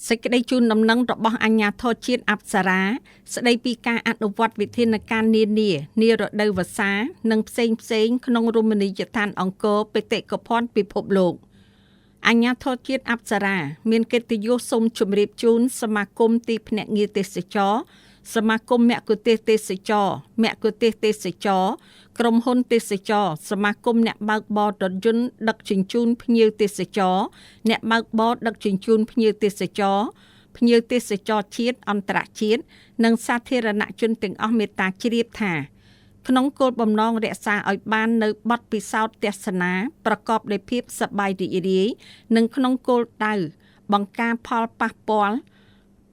សេចក្តីជូនដំណឹងរបស់អាជ្ញាធរជាតិអប្សរាស្តីពីការអនុវត្តវិធានការនានានារដូវវស្សានិងផ្សេងក្នុងរមណីយដ្ឋានអង្គរបេតិកភណ្ឌពិភពលោកអាជ្ញាធរជាតិអប្សរាមានកិត្តិយសសូមជម្រាបជូនសមាគមទីភ្នាក់ងារទេសចរសមាគមមគ្គុទ្ទេសក៍ទេសចរមគ្គុទ្ទេសក៍ទេសចរក្រុមហ៊ុនទេសចរសមាគមអ្នកបើកបររថយន្តដឹកជញ្ជូនភ្ញៀវទេសចរអ្នកបើកបរដឹកជញ្ជូនភ្ញៀវទេសចរភ្ញៀវទេសចរជាតិអន្តរជាតិនិងសាធារណជនទាំងអស់មេត្តាជ្រាបថាក្នុងគោលបំណងរក្សាឲ្យបាននៅបទពិសោធន៍ទស្សនាប្រកបដោយភាពសប្បាយរីករាយនិងក្នុងគោលដៅបង្ការផលប៉ះពាល់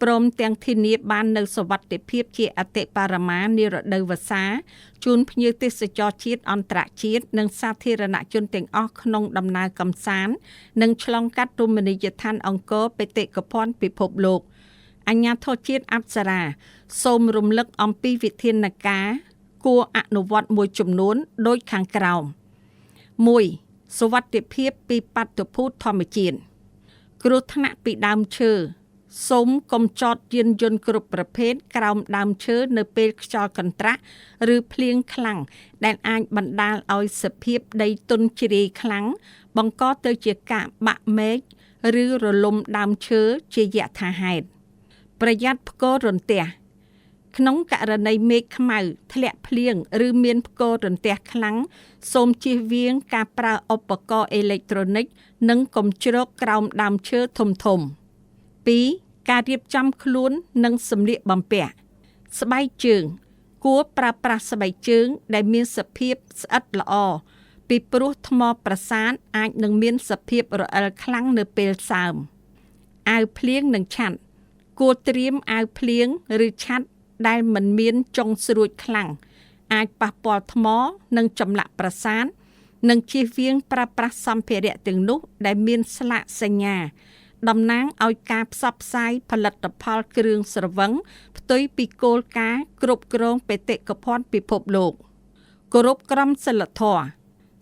ព្រមទាំងធានាបាននៅសុវត្ថិភាពជាអតិបរមានារដូវវស្សាជូនភ្ញៀវទេសចរជាតិអន្តរជាតិនិងសាធារណជនទាំងអស់ក្នុងដំណើរកម្សាន្តនិងឆ្លងកាត់រមណីយដ្ឋានអង្គរបេតិកភណ្ឌពិភពលោកអាជ្ញាធរជាតិអប្សរាសូមរំលឹកអំពីវិធានការគួរអនុវត្តមួយចំនួនដូចខាងក្រោម 1. សុវត្ថិភាពពីបាតុភូតធម្មជាតិគ្រោះថ្នាក់ពីដើមឈើសូមកុំចតយានយន្តគ្រប់ប្រភេទក្រោមដើមឈើនៅពេលខ្យល់កន្ត្រាក់ឬភ្លៀងខ្លាំងដែលអាចបណ្ដាលឲ្យសភាពដីទន់ជ្រាយខ្លាំងបង្កទៅជាការបាក់មែកឬរលំដើមឈើជាយថាហេតុប្រយ័ត្នផ្គររន្ទះក្នុងករណីមេឃខ្មៅធ្លាក់ភ្លៀងឬមានផ្គររន្ទះខ្លាំងសូមជៀសវាងការប្រើឧបករណ៍អេឡិចត្រូនិកនិងកុំជ្រកក្រោមដើមឈើធំ 2. ការរៀបចំខ្លួននិងសម្លៀកបំពាក់ស្បែកជើងគួរប្រើប្រាស់ស្បែកជើងដែលមានសភាពស្អិតល្អពីព្រោះថ្មប្រាសាទអាចនឹងមានសភាពរអិលខ្លាំងនៅពេលសើមអាវភ្លៀងនិងឆ័ត្រគួរត្រៀមអាវភ្លៀងឬឆ័ត្រដែលមិនមានចុងស្រួចខ្លាំងអាចប៉ះពាល់ថ្មនិងចម្លាក់ប្រាសាទនិងជៀសវាងប្រើប្រាស់សម្ភារៈទាំងនោះដែលមានស្លាកសញ្ញាតំណាងឲ្យការផ្សព្វផ្សាយផលិតផលគ្រឿងស្រវឹងផ្ទុយពីគោលការណ៍គ្រប់គ្រងបេតិកភណ្ឌពិភពលោកគោរពក្រមសីលធម៌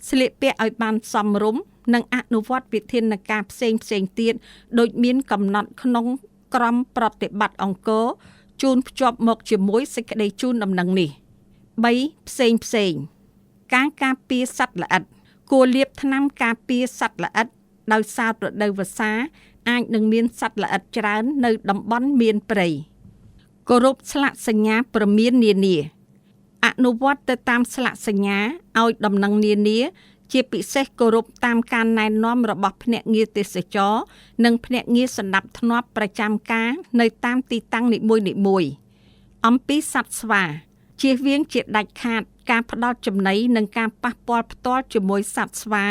ស្លៀកពាក់ឲ្យបានសមរម្យនិងអនុវត្តវិធានការផ្សេងទៀតដោយមានកំណត់ក្នុងក្រមប្រតិបត្តិអង្គរជូនភ្ជាប់មកជាមួយសេចក្តីជូនដំណឹងនេះ 3. ផ្សេងការការពារសត្វល្អិតគួរលាបថ្នាំការពារសត្វល្អិតដោយសាររដូវវស្សាអាចនឹងមានសត្វល្អិតច្រើននៅតំបន់មានព្រៃគោរពស្លាកសញ្ញាព្រមាននានាអនុវត្តទៅតាមស្លាកសញ្ញាឲ្យដំណឹងនានាជាពិសេសគោរពតាមការណែនាំរបស់ភ្នាក់ងារទេសចរនិងភ្នាក់ងារសណ្ដាប់ធ្នាប់ប្រចាំការនៅតាមទីតាំងនីមួយៗអំពីសត្វស្វាជៀសវាងជាដាច់ខាតការផ្ដល់ចំណីនិងការប៉ះពាល់ផ្ទាល់ជាមួយសត្វស្វា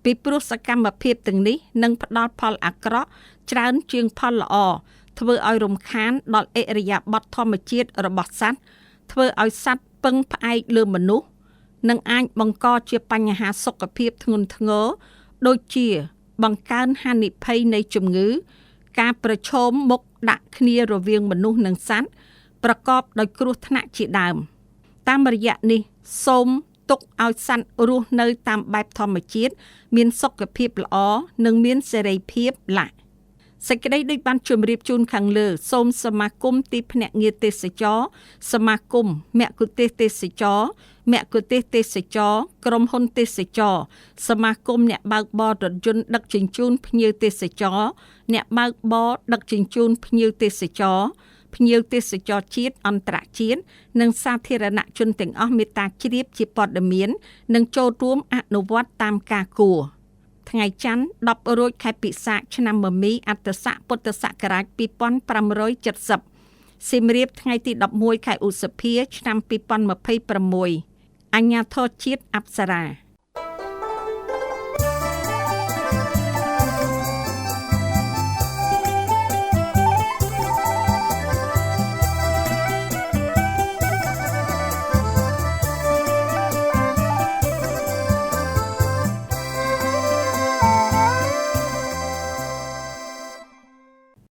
ពីព្រោះសកម្មភាពទាំងនេះនឹងផ្ដល់ផលអាក្រក់ច្រើនជាងផលល្អធ្វើឲ្យរំខានដល់ឥរិយាបថធម្មជាតិរបស់សត្វធ្វើឲ្យសត្វពឹងផ្អែកលើមនុស្សនិងអាចបង្កជាបញ្ហាសុខភាពធ្ងន់ធ្ងរដូចជាបង្កើនហានិភ័យនៃជំងឺការប្រឈមមុខដាក់គ្នារវាងមនុស្សនិងសត្វប្រកបដោយគ្រោះថ្នាក់ជាដើមតាមរយៈនេះសូមទុកឲ្យសត្វរស់នៅតាមបែបធម្មជាតិមានសុខភាពល្អនិងមានសេរីភាពឡាក់សេចក្តីដូចបានជម្រាបជូនខាងលើសូមសមាគមទីភ្នាក់ងារទេសចរសមាគមមគ្គុទ្ទេសក៍ទេសចរមគ្គុទ្ទេសក៍ទេសចរក្រុមហ៊ុនទេសចរសមាគមអ្នកបើកបររថយន្តដឹកជញ្ជូនភ្ញៀវទេសចរអ្នកបើកបរដឹកជញ្ជូនភ្ញៀវទេសចរភ្ញៀវទេសចរជាតិអន្តរជាតិនិងសាធារណជនទាំងអស់មេត្តាជ្រាបជាព័ត៌មាននិងចូលរួមអនុវត្តតាមការគួរថ្ងៃច័ន្ទ10រោចខែពិសាខឆ្នាំមមីអត្តស័កពុទ្ធសករាជ2570សៀមរាបថ្ងៃទី11ខែឧសភាឆ្នាំ2026អាជ្ញាធរជាតិអប្សរា